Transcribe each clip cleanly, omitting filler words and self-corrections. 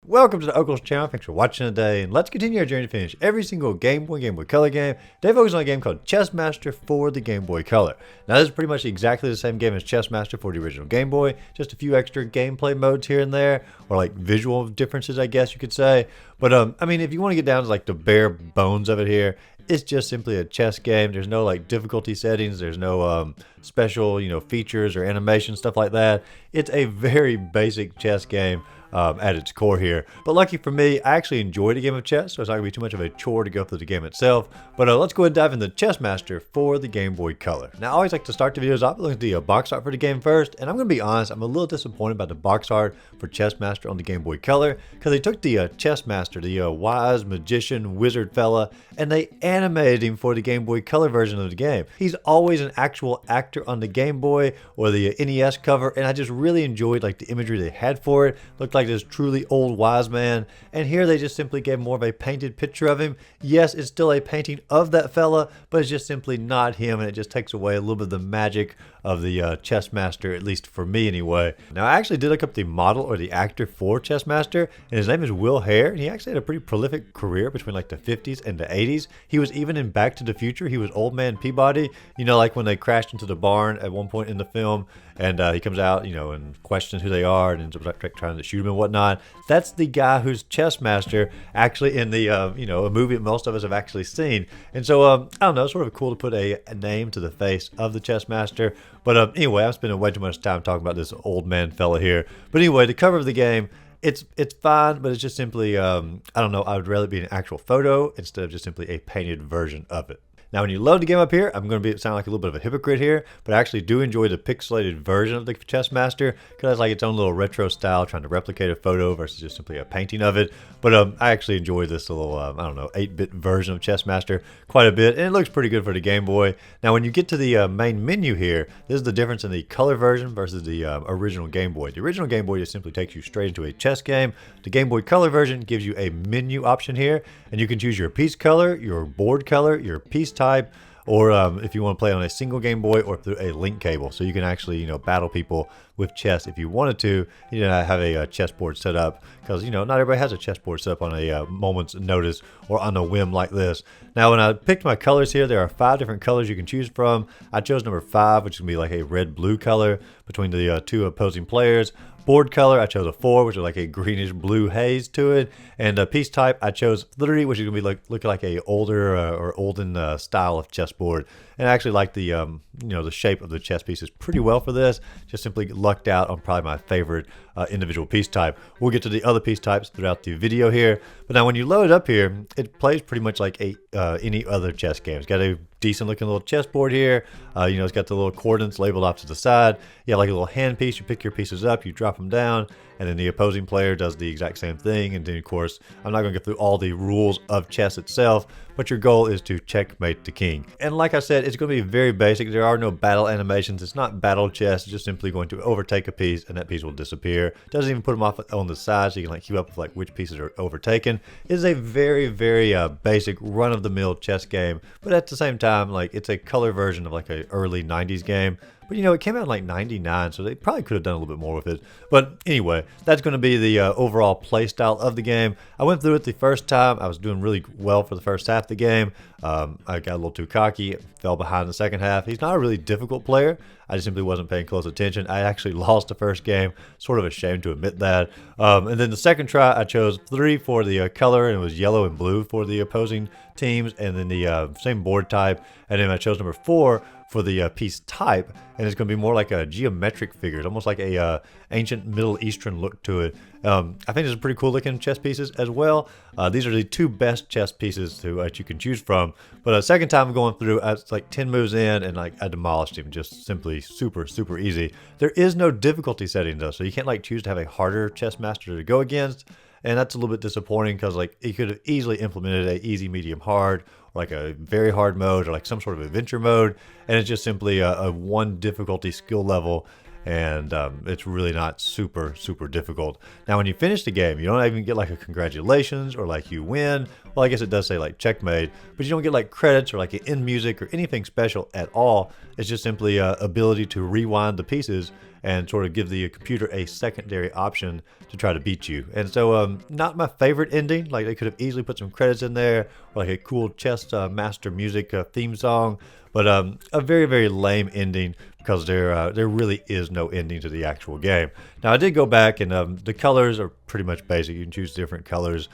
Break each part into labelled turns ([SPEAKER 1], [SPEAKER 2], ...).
[SPEAKER 1] Welcome to the Uncle's channel. Thanks for watching today, and let's continue our journey to finish every single Game Boy Color game. Today focus on a game called Chessmaster for the Game Boy Color. Now this is pretty much exactly the same game as Chessmaster for the original Game Boy, just a few extra gameplay modes here and there, or like visual differences I guess you could say. But I mean, if you want to get down to like the bare bones of it here, it's just simply a chess game. There's no like difficulty settings. There's no special, features or animation, stuff like that. It's a very basic chess game at its core here. But lucky for me, I actually enjoyed a game of chess, so it's not going to be too much of a chore to go through the game itself. But let's go ahead and dive into Chessmaster for the Game Boy Color. Now, I always like to start the videos off looking at the box art for the game first, and I'm going to be honest, I'm a little disappointed about the box art for Chessmaster on the Game Boy Color, because they took the Chessmaster, the wise magician wizard fella, and they animated him for the Game Boy Color version of the game. He's always an actual actor on the Game Boy or the NES cover, and I just really enjoyed like the imagery they had for it. Looked like this truly old wise man, and here they just simply gave more of a painted picture of him. Yes, it's still a painting of that fella, but it's just simply not him, and it just takes away a little bit of the magic of the Chessmaster, at least for me anyway. Now I actually did look up the model or the actor for Chessmaster, and his name is Will Hare, and he actually had a pretty prolific career between like the 50s and the 80s. He was even in Back to the Future. He was Old Man Peabody, like when they crashed into the barn at one point in the film, and he comes out, and questions who they are, and ends up trying to shoot him and whatnot. That's the guy who's Chessmaster, actually in the, a movie that most of us have actually seen. And so, I don't know, it's sort of cool to put a name to the face of the Chessmaster. But anyway, I'm spending way too much time talking about this old man fella here. But anyway, the cover of the game, it's fine, but it's just simply, I don't know, I would rather be an actual photo instead of just simply a painted version of it. Now, when you load the game up here, I'm going to sound like a little bit of a hypocrite here, but I actually do enjoy the pixelated version of the Chessmaster because it's like its own little retro style, trying to replicate a photo versus just simply a painting of it. But I actually enjoy this little, I don't know, 8-bit version of Chessmaster quite a bit, and it looks pretty good for the Game Boy. Now, when you get to the main menu here, this is the difference in the color version versus the original Game Boy. The original Game Boy just simply takes you straight into a chess game. The Game Boy Color version gives you a menu option here, and you can choose your piece color, your board color, your piece type, or if you want to play on a single Game Boy or through a link cable. So you can actually, battle people with chess if you wanted to, have a chessboard set up, because, not everybody has a chessboard set up on a moment's notice or on a whim like this. Now, when I picked my colors here, there are 5 different colors you can choose from. I chose number 5, which is going to be like a red-blue color between the 2 opposing players. Board color, I chose a 4, which is like a greenish blue haze to it. And piece type, I chose 3, which is going to be looking like a older or olden style of chessboard. And I actually like the, the shape of the chess pieces pretty well for this. Just simply lucked out on probably my favorite individual piece type. We'll get to the other piece types throughout the video here. But now when you load it up here, it plays pretty much like any other chess game. It's got a decent looking little chessboard here. It's got the little coordinates labeled off to the side. You have like a little hand piece. You pick your pieces up, you drop them down, and then the opposing player does the exact same thing. And then, of course, I'm not going to go through all the rules of chess itself, but your goal is to checkmate the king. And like I said, it's going to be very basic. There are no battle animations. It's not battle chess. It's just simply going to overtake a piece, and that piece will disappear. Doesn't even put them off on the side, so you can like keep up with like which pieces are overtaken. It is a very, very basic run-of-the-mill chess game, but at the same time, like it's a color version of like an early 90s game. But it came out in like 99, so they probably could have done a little bit more with it. But anyway, that's going to be the overall play style of the game. I went through it the first time. I was doing really well for the first half of the game. I got a little too cocky, fell behind the second half. He's not a really difficult player. I just simply wasn't paying close attention. I actually lost the first game. Sort of ashamed to admit that. And then the second try, I chose 3 for the color, and it was yellow and blue for the opposing teams, and then the same board type. And then I chose number 4 for the piece type, and it's going to be more like a geometric figure. It's almost like a ancient Middle Eastern look to it. I think this is pretty cool looking chess pieces as well. These are the 2 best chess pieces that you can choose from. But second time going through, it's like 10 moves in, and like I demolished him. Just simply super, super easy. There is no difficulty setting though, so you can't like choose to have a harder chess master to go against. And that's a little bit disappointing because like he could have easily implemented a easy, medium, hard, or like a very hard mode, or like some sort of adventure mode, and it's just simply a 1 difficulty skill level, and it's really not super, super difficult. Now, when you finish the game, you don't even get like a congratulations or like you win. Well, I guess it does say like checkmate, but you don't get like credits or like an end music or anything special at all. It's just simply ability to rewind the pieces and sort of give the computer a secondary option to try to beat you. And so not my favorite ending. Like, they could have easily put some credits in there, or like a cool chess master music theme song, but a very, very lame ending, because there really is no ending to the actual game. Now, I did go back, and the colors are pretty much basic. You can choose different colors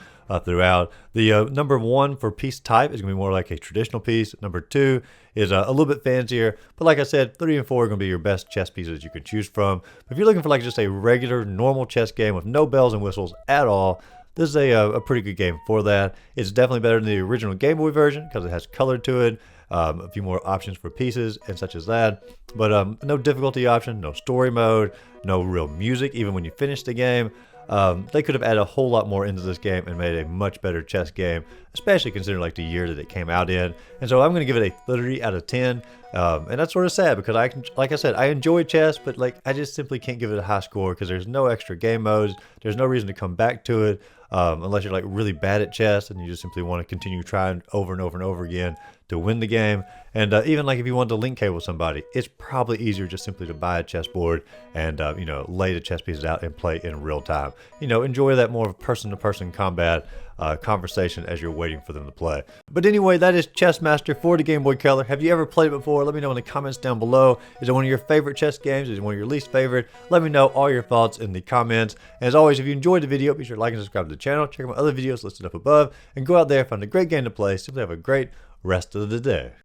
[SPEAKER 1] throughout. The number 1 for piece type is going to be more like a traditional piece. Number 2 is a little bit fancier, but like I said, 3 and 4 are going to be your best chess pieces you can choose from. But if you're looking for like just a regular, normal chess game with no bells and whistles at all, this is a pretty good game for that. It's definitely better than the original Game Boy version because it has color to it, a few more options for pieces and such as that. But no difficulty option, no story mode, no real music even when you finish the game. They could have added a whole lot more into this game and made a much better chess game, especially considering like the year that it came out in. And so I'm going to give it a 30 out of 10. And that's sort of sad because like I said, I enjoy chess, but like I just simply can't give it a high score because there's no extra game modes. There's no reason to come back to it unless you're like really bad at chess and you just simply want to continue trying over and over and over again to win the game. And even like if you want to link cable with somebody, it's probably easier just simply to buy a chessboard and lay the chess pieces out and play in real time. Enjoy that more person-to-person combat conversation as you're waiting for them to play. But anyway, that is Chessmaster for the Game Boy Color. Have you ever played it before? Let me know in the comments down below. Is it one of your favorite chess games? Is it one of your least favorite? Let me know all your thoughts in the comments. And as always, if you enjoyed the video, be sure to like and subscribe to the channel. Check out my other videos listed up above, and go out there, find a great game to play. Simply have a great rest of the day.